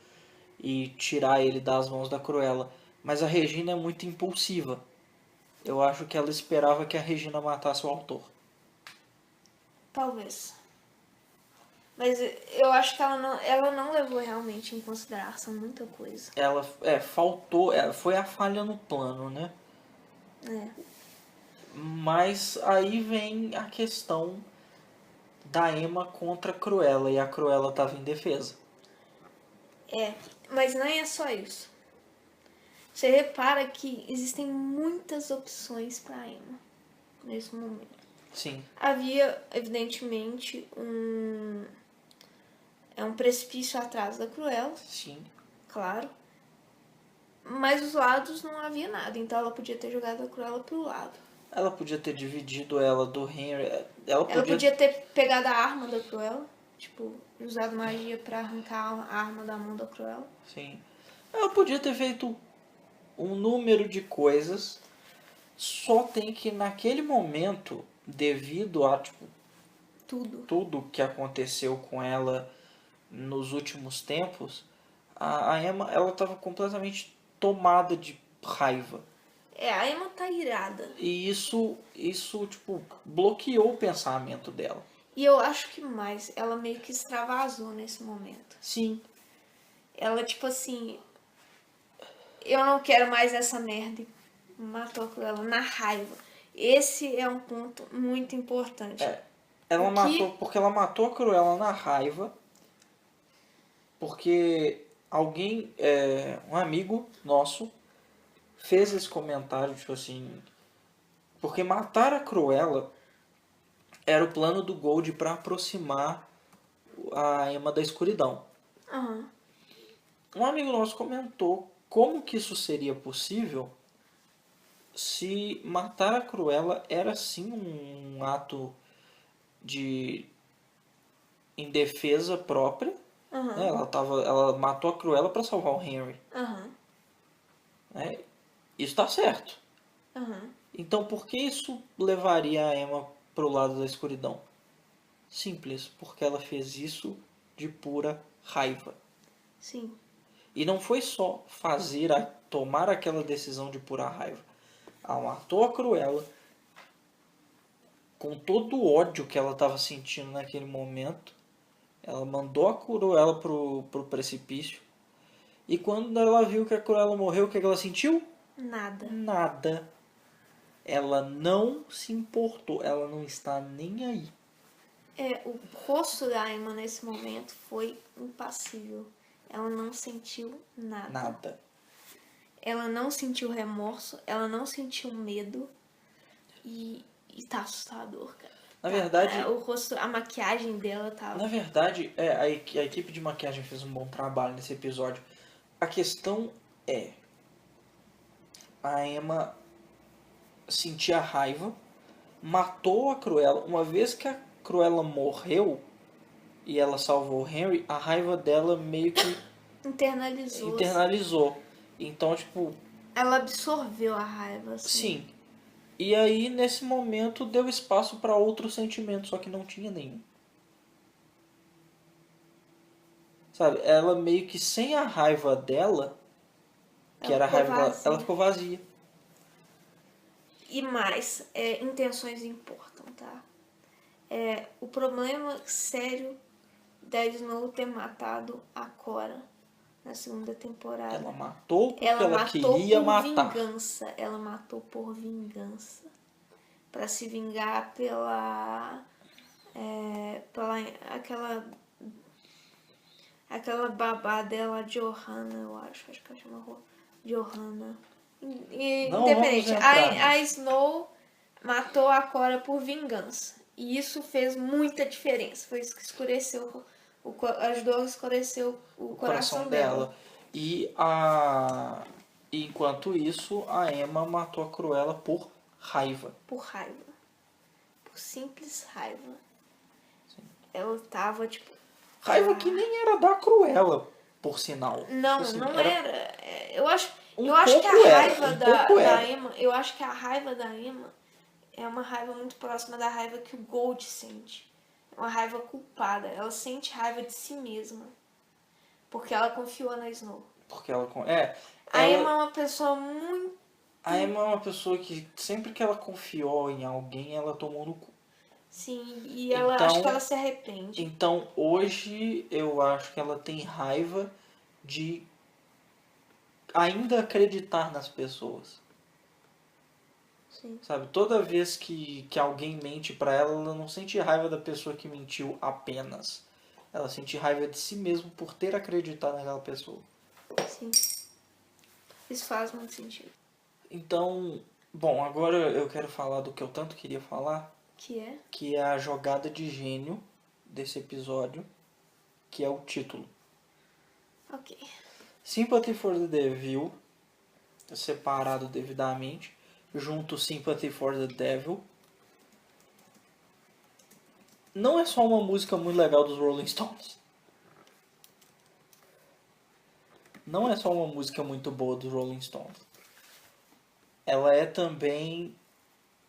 e tirar ele das mãos da Cruella. Mas a Regina é muito impulsiva. Eu acho que ela esperava que a Regina matasse o autor. Talvez. Mas eu acho que ela não levou realmente em consideração muita coisa. Ela faltou, foi a falha no plano, né? Mas aí vem a questão da Emma contra a Cruella, e a Cruella estava em defesa. Mas nem é só isso. Você repara que existem muitas opções para Emma nesse momento. Sim. Havia, evidentemente, um precipício atrás da Cruella. Sim. Claro. Mas os lados não havia nada, então ela podia ter jogado a Cruella pro lado. Ela podia ter dividido ela do Henry. Ela podia ter pegado a arma da Cruella, tipo, usado magia pra arrancar a arma da mão da Cruella. Sim. Ela podia ter feito um número de coisas, só tem que naquele momento, devido a tipo, tudo que aconteceu com ela nos últimos tempos, a Emma ela estava completamente tomada de raiva. A Emma tá irada. E isso tipo, bloqueou o pensamento dela. E eu acho que mais, ela meio que extravasou nesse momento. Sim. Ela, tipo assim, eu não quero mais essa merda. Matou a Cruella na raiva. Esse é um ponto muito importante. Porque ela matou a Cruella na raiva. Porque alguém, um amigo nosso, fez esse comentário, tipo assim... Porque matar a Cruella era o plano do Gold para aproximar a Emma da escuridão. Uhum. Um amigo nosso comentou como que isso seria possível se matar a Cruella era sim um ato em defesa própria. Uhum. Né? Ela matou a Cruella para salvar o Henry. Uhum. Né? Isso está certo. Uhum. Então por que isso levaria a Emma pro lado da escuridão? Simples, porque ela fez isso de pura raiva. Sim. E não foi só tomar aquela decisão de pura raiva. Ela matou a Cruella com todo o ódio que ela estava sentindo naquele momento. Ela mandou a Cruella pro precipício. E quando ela viu que a Cruella morreu, o que ela sentiu? Nada. Nada. Ela não se importou. Ela não está nem aí. O rosto da Emma nesse momento foi impassível. Ela não sentiu nada. Nada. Ela não sentiu remorso, ela não sentiu medo e tá assustador, cara. Na verdade, O rosto, a maquiagem dela tava. na verdade, a equipe de maquiagem fez um bom trabalho nesse episódio. A questão é, a Emma sentia raiva, matou a Cruella. Uma vez que a Cruella morreu e ela salvou o Henry, a raiva dela meio que Internalizou. internalizou. Então, tipo, Ela absorveu a raiva, assim. sim. E aí, nesse momento, deu espaço para outros sentimentos, só que não tinha nenhum. Sabe? Ela meio que sem a raiva dela, que Ela era a ficou raiva dela, vazia. ela ficou vazia. E mais, intenções importam, tá? O problema sério da Snow ter matado a Cora na segunda temporada. Ela matou porque Ela ela matou queria por matar. vingança. Ela matou por vingança. Pra se vingar pela aquela babá dela, Johanna, eu acho que ela chama Johanna. Não vamos Independente, entrar a nisso. Snow matou a Cora por vingança. E isso fez muita diferença. Foi isso que escureceu, ajudou a escurecer o coração dela. E enquanto isso, a Emma matou a Cruella por raiva. Por raiva. Por simples raiva. Ela tava, tipo... Raiva que nem era da Cruella, por sinal. Não, Tipo assim, não era. Eu acho que pouco a era, raiva pouco da era. Emma, eu acho que a raiva da Emma é uma raiva muito próxima da raiva que o Gold sente. É uma raiva culpada. Ela sente raiva de si mesma. Porque ela confiou na Snow. Porque ela... A Emma é uma pessoa muito... A Emma é uma pessoa que sempre que ela confiou em alguém, ela tomou no cu. Sim, e ela Então- acho que ela se arrepende. Então hoje eu acho que ela tem raiva de ainda acreditar nas pessoas. Sim. Sabe? Toda vez que alguém mente pra ela, ela não sente raiva da pessoa que mentiu apenas. Ela sente raiva de si mesmo por ter acreditado naquela pessoa. Sim. Isso faz muito sentido. Então, bom, agora eu quero falar do que eu tanto queria falar, Que é? que é a jogada de gênio desse episódio, que é o título. Ok. Sympathy for the Devil, separado devidamente, junto Sympathy for the Devil. Não é só uma música muito legal dos Rolling Stones. Não é só uma música muito boa dos Rolling Stones. Ela é também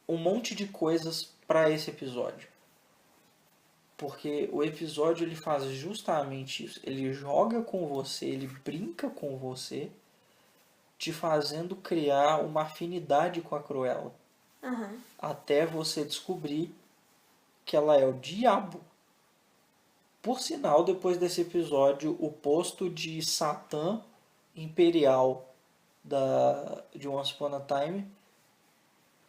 um monte de coisas para esse episódio. Porque o episódio ele faz justamente isso. Ele joga com você, ele brinca com você, te fazendo criar uma afinidade com a Cruella. Aham. Até você descobrir que ela é o diabo. Por sinal, depois desse episódio, o posto de Satã Imperial de Once Upon a Time,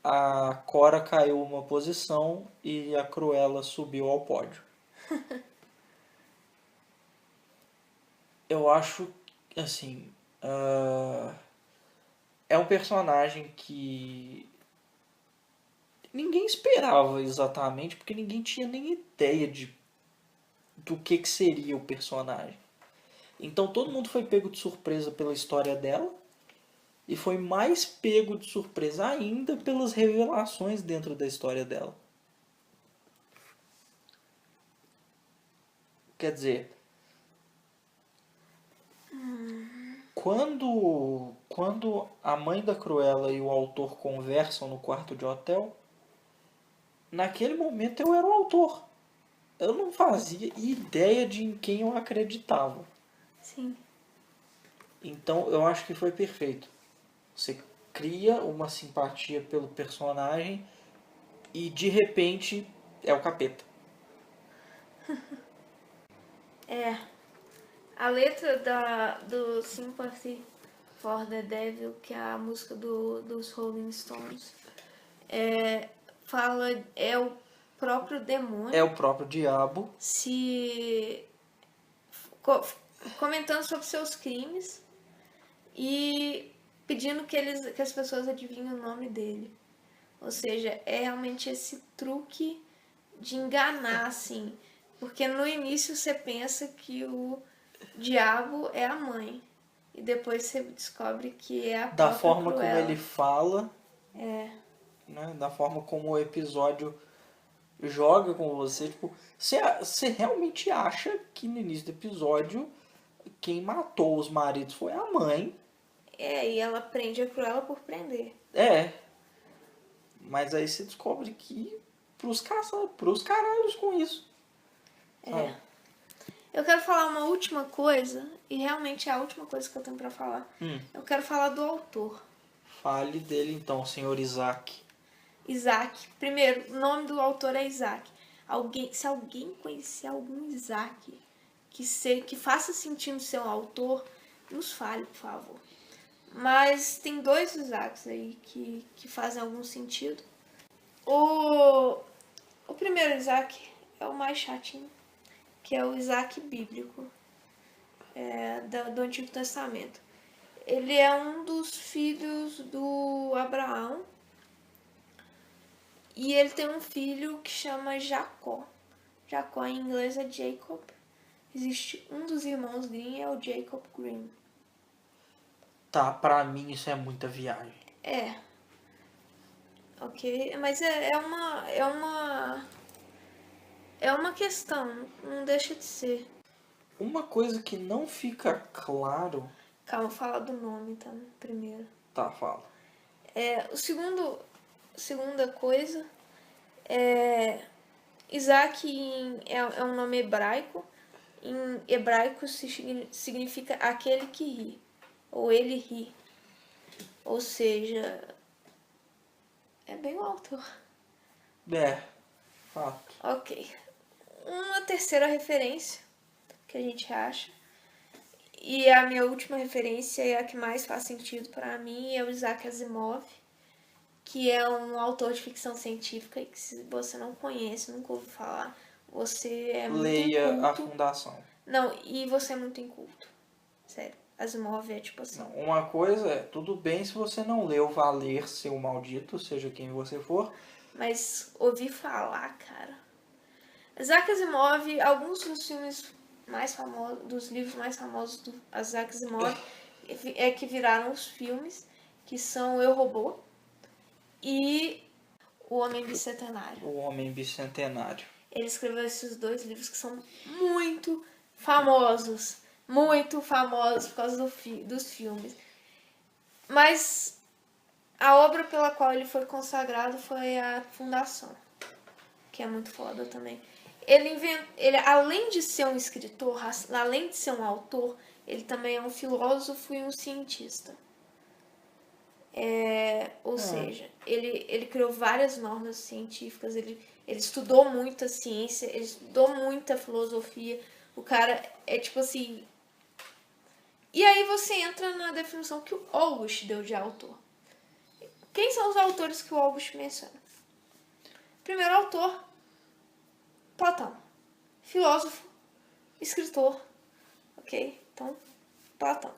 a Cora caiu uma posição e a Cruella subiu ao pódio. Eu acho, assim, é um personagem que ninguém esperava exatamente, porque ninguém tinha nem ideia do que seria o personagem. Então todo mundo foi pego de surpresa pela história dela e foi mais pego de surpresa ainda pelas revelações dentro da história dela. Quer dizer, quando a mãe da Cruella e o autor conversam no quarto de hotel, naquele momento eu era o autor. Eu não fazia ideia de em quem eu acreditava. Sim. Então eu acho que foi perfeito. Você cria uma simpatia pelo personagem e de repente é o capeta. A letra do Sympathy for the Devil, que é a música dos Rolling Stones, é o próprio demônio É o próprio diabo. comentando sobre seus crimes e pedindo que as pessoas adivinhem o nome dele. Ou seja, é realmente esse truque de enganar, assim. Porque no início você pensa que o diabo é a mãe. E depois você descobre que é a Da própria forma como ele Cruella. fala, É, né? Da forma como o episódio joga com você, tipo, você realmente acha que no início do episódio quem matou os maridos foi a mãe. e ela prende a Cruella por prender. É, mas aí você descobre que pros caralhos com isso, É. sabe? Eu quero falar uma última coisa, e realmente é a última coisa que eu tenho pra falar. Eu quero falar do autor, Fale dele então, senhor Isaac. Isaac. Primeiro, o nome do autor é Isaac. Se alguém conhecer algum Isaac que faça sentido ser um autor, nos fale, por favor. Mas tem dois Isaacs aí que fazem algum sentido. O primeiro Isaac é o mais chatinho, que é o Isaac bíblico, do Antigo Testamento. Ele é um dos filhos do Abraão e ele tem um filho que chama Jacó. Jacó em inglês é Jacob. Existe um dos irmãos Green, é o Jacob Green. Tá, pra mim isso é muita viagem. É, ok, mas é uma questão, não deixa de ser. Uma coisa que não fica claro. Calma, falar do nome, tá? Primeiro. Tá, fala. Segunda coisa é Isaac é um nome hebraico. Em hebraico significa aquele que ri, ou ele ri. Ou seja, é bem o autor. É, fato. Ok. Uma terceira referência que a gente acha, e a minha última referência é a que mais faz sentido para mim, é o Isaac Asimov, que é um autor de ficção científica e que se você não conhece, nunca ouviu falar, você é muito Leia a inculto. Fundação. Não, e você é muito inculto. Sério. Asimov é tipo assim. Não, uma coisa é, tudo bem se você não leu Valer, seu maldito, seja quem você for. Mas ouvi falar, cara. Isaac Asimov, alguns dos filmes mais famosos, dos livros mais famosos do Isaac Asimov é que viraram os filmes, que são Eu, Robô e O Homem Bicentenário. O Homem Bicentenário. Ele escreveu esses dois livros que são muito famosos por causa dos filmes. Mas a obra pela qual ele foi consagrado foi a Fundação, que é muito foda também. Ele, além de ser um escritor, além de ser um autor, ele também é um filósofo e um cientista. Ou seja, ele criou várias normas científicas, ele estudou muita ciência, ele estudou muita filosofia. O cara é tipo assim. E aí você entra na definição que o August deu de autor. Quem são os autores que o August menciona? Primeiro autor, Platão. Filósofo, escritor. Ok? Então, Platão.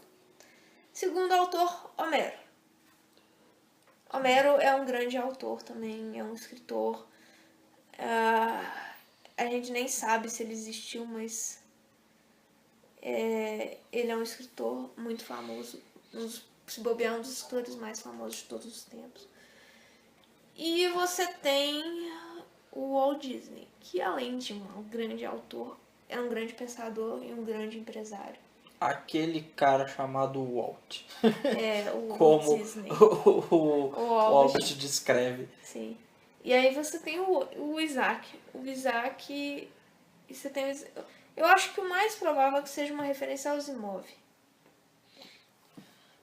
Segundo autor, Homero. Homero é um grande autor também, é um escritor. A gente nem sabe se ele existiu, mas ele é um escritor muito famoso, se bobear, um dos escritores mais famosos de todos os tempos. E você tem o Walt Disney, que além de um grande autor, é um grande pensador e um grande empresário. Aquele cara chamado Walt. O Como Walt Disney. o August. August descreve. Sim. E aí você tem o Isaac. O Isaac. E você tem. Eu acho que o mais provável é que seja uma referência ao Asimov.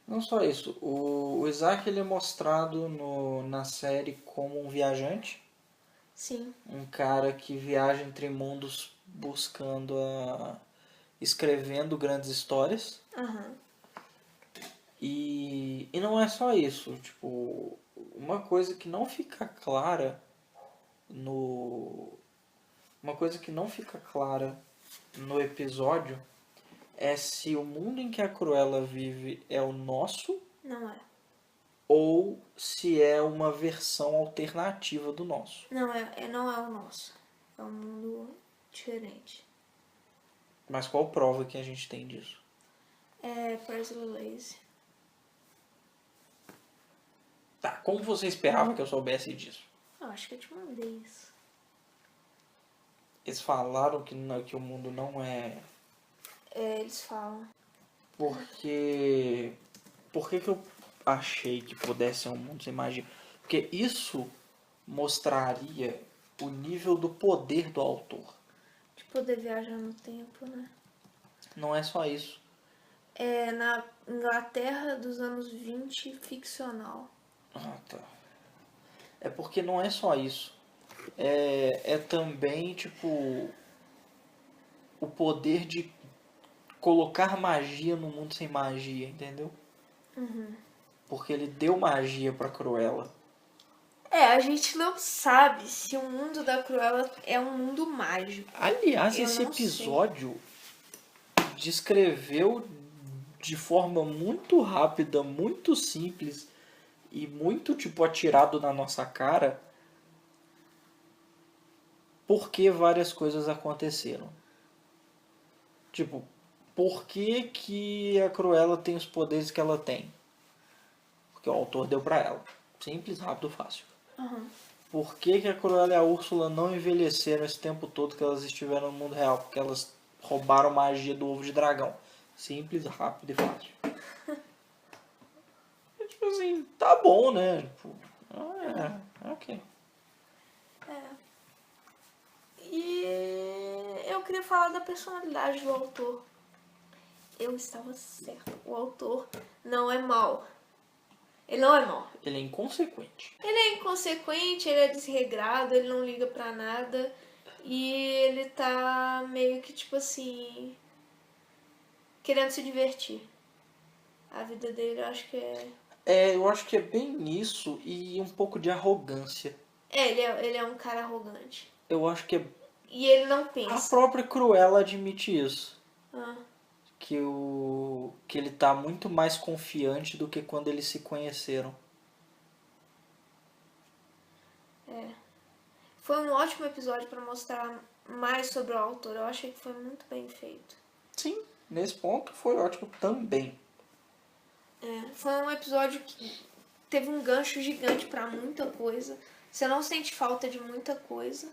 Não só isso, o Isaac ele é mostrado na série como um viajante, Sim. um cara que viaja entre mundos escrevendo grandes histórias. Aham. E não é só isso, tipo, uma coisa que não fica clara uma coisa que não fica clara no episódio é se o mundo em que a Cruella vive é o nosso Não é. ou se é uma versão alternativa do nosso. Não é o nosso. É um mundo diferente. Mas qual prova que a gente tem disso? É Presley Lazy. Tá, como você esperava que eu soubesse disso? Eu acho que eu te mandei isso. Eles falaram que o mundo não é... É, eles falam. Porque... Por que eu achei que pudesse ser um mundo sem magia? Porque isso mostraria o nível do poder do autor. De poder viajar no tempo, né? Não é só isso. É na Inglaterra dos anos 20, ficcional. Ah, tá. É porque não é só isso. É também, tipo, o poder de colocar magia no mundo sem magia, entendeu? Porque ele deu magia pra Cruella. É, a gente não sabe se o mundo da Cruella é um mundo mágico. Aliás, Eu esse não sei. episódio descreveu de forma muito rápida, muito simples e muito, tipo, atirado na nossa cara por que várias coisas aconteceram. Tipo, por que a Cruella tem os poderes que ela tem? Porque o autor deu pra ela. Simples, rápido, fácil. Uhum. Por que a Cruella e a Úrsula não envelheceram esse tempo todo que elas estiveram no mundo real? Porque elas roubaram magia do ovo de dragão. Simples, rápido e fácil. É, tipo assim, tá bom, né? Tipo, ok. E eu queria falar da personalidade do autor. Eu estava certa. O autor não é mau. Ele não é mau. Ele é inconsequente. Ele é inconsequente, ele é desregrado, ele não liga pra nada. E ele tá meio que tipo assim, querendo se divertir. A vida dele eu acho que é. Eu acho que é bem isso e um pouco de arrogância. Ele é um cara arrogante. Eu acho que E ele não a pensa. própria Cruella admite isso. Ah, Que ele tá muito mais confiante do que quando eles se conheceram. é. Foi um ótimo episódio pra mostrar mais sobre o autor. Eu achei que foi muito bem feito. Sim, nesse ponto foi ótimo também. Foi um episódio que teve um gancho gigante pra muita coisa. Você não sente falta de muita coisa.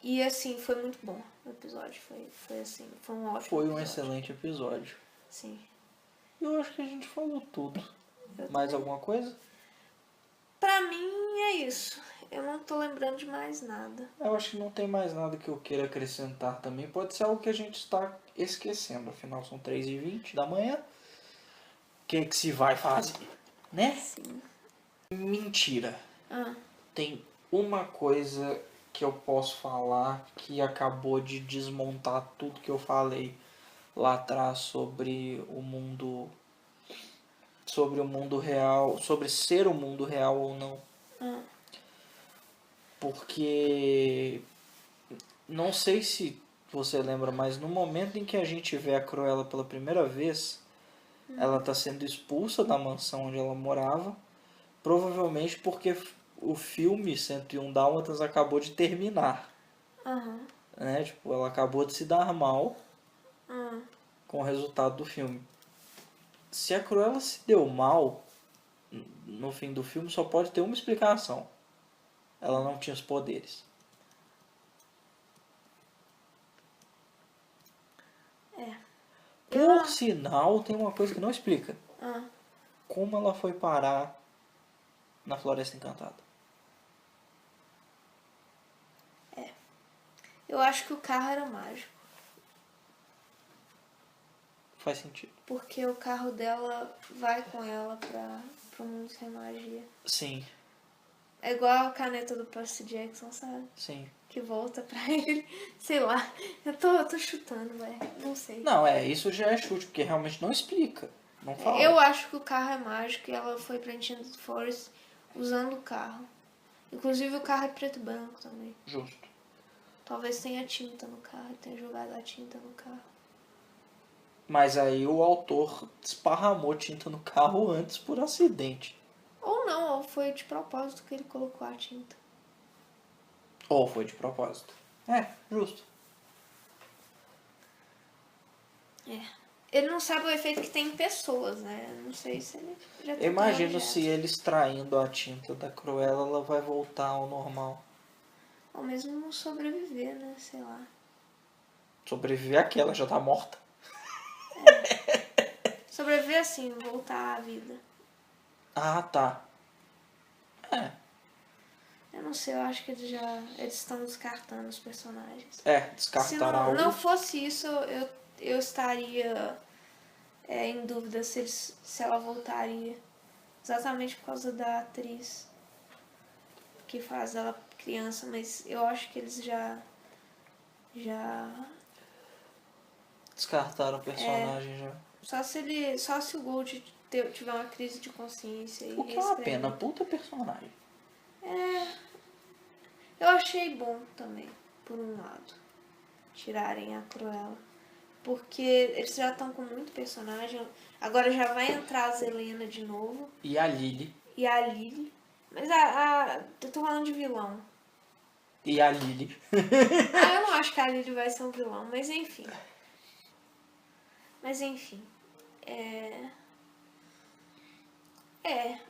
E assim, foi muito bom o episódio. Foi assim, foi um ótimo Foi um episódio. excelente episódio. Sim. Eu acho que a gente falou tudo. Eu Mais também. alguma coisa? Pra mim é isso. Eu não tô lembrando de mais nada. Eu acho que não tem mais nada que eu queira acrescentar também. Pode ser algo que a gente está esquecendo. Afinal, são 3h20 da manhã. O que se vai fazer? Né? Sim. Mentira. Ah, Tem uma coisa que eu posso falar que acabou de desmontar tudo que eu falei lá atrás sobre o mundo real, sobre ser o mundo real ou não. Porque não sei se você lembra, mas no momento em que a gente vê a Cruella pela primeira vez, ela está sendo expulsa da mansão onde ela morava, provavelmente porque o filme 101 Dálmatas acabou de terminar. aham. Né? Tipo, ela acabou de se dar mal Ah, com o resultado do filme. Se a Cruella se deu mal no fim do filme, só pode ter uma explicação. Ela não tinha os poderes. Por sinal, tem uma coisa que não explica. ah. Como ela foi parar na Floresta Encantada. Eu acho que o carro era mágico. Faz sentido. Porque o carro dela vai com ela pro mundo sem magia. Sim, É igual a caneta do Percy Jackson, sabe? sim. Que volta pra ele. Sei lá. Eu tô chutando, velho. Não sei. Não, isso já é chute, porque realmente não explica. Não fala. Eu acho que o carro é mágico e ela foi pra Enchanted Forest usando o carro. Inclusive o carro é preto e branco também. Justo. Talvez tenha tinta no carro, tenha jogado a tinta no carro. Mas aí o autor esparramou tinta no carro antes por acidente. Ou não, ou foi de propósito que ele colocou a tinta. Ou foi de propósito. É, justo. Ele não sabe o efeito que tem em pessoas, né? Eu não sei se ele já Eu imagino objeto. se ele extraindo a tinta da Cruella, ela vai voltar ao normal. Ou mesmo sobreviver, né? Sei lá. Sobreviver àquela, já tá morta. Sobreviver assim, voltar à vida. Ah, tá. É, Eu não sei, eu acho que eles estão descartando os personagens. Se descartar não, algo. não fosse isso, eu estaria em dúvida se ela voltaria. Exatamente por causa da atriz que faz ela criança, mas eu acho que eles já Descartaram o personagem já. só se o Gold tiver uma crise de consciência e O que é uma reescrever. pena, puta personagem. Eu achei bom também, por um lado, tirarem a Cruella. Porque eles já estão com muito personagem. Agora já vai entrar a Zelena de novo. E a Lily. E a Lily. Mas eu tô falando de vilão. E a Lily. Eu não acho que a Lily vai ser um vilão, mas enfim.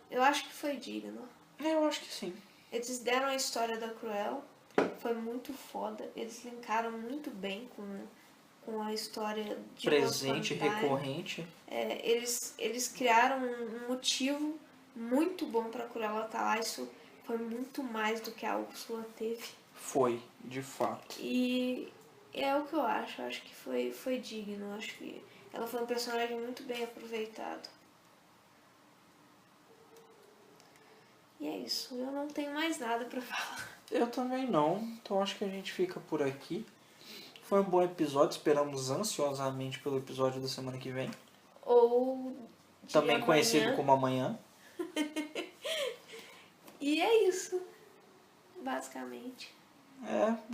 Eu acho que foi digno. Eu acho que sim. Eles deram a história da Cruella. Foi muito foda. Eles linkaram muito bem com a história de Presente, Once Upon a Time. recorrente. Eles criaram um motivo muito bom pra Cruella estar lá. Isso foi muito mais do que a Úrsula teve. Foi, de fato. E é o que eu acho. Eu acho que foi digno. Eu acho que ela foi um personagem muito bem aproveitado. E é isso. Eu não tenho mais nada pra falar. Eu também não. Então acho que a gente fica por aqui. Foi um bom episódio. Esperamos ansiosamente pelo episódio da semana que vem. Ou de Também amanhã. conhecido como Amanhã. E é isso. Basicamente.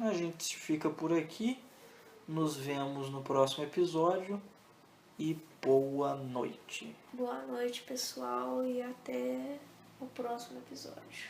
A gente fica por aqui. Nos vemos no próximo episódio. E boa noite. Boa noite, pessoal. E até o próximo episódio.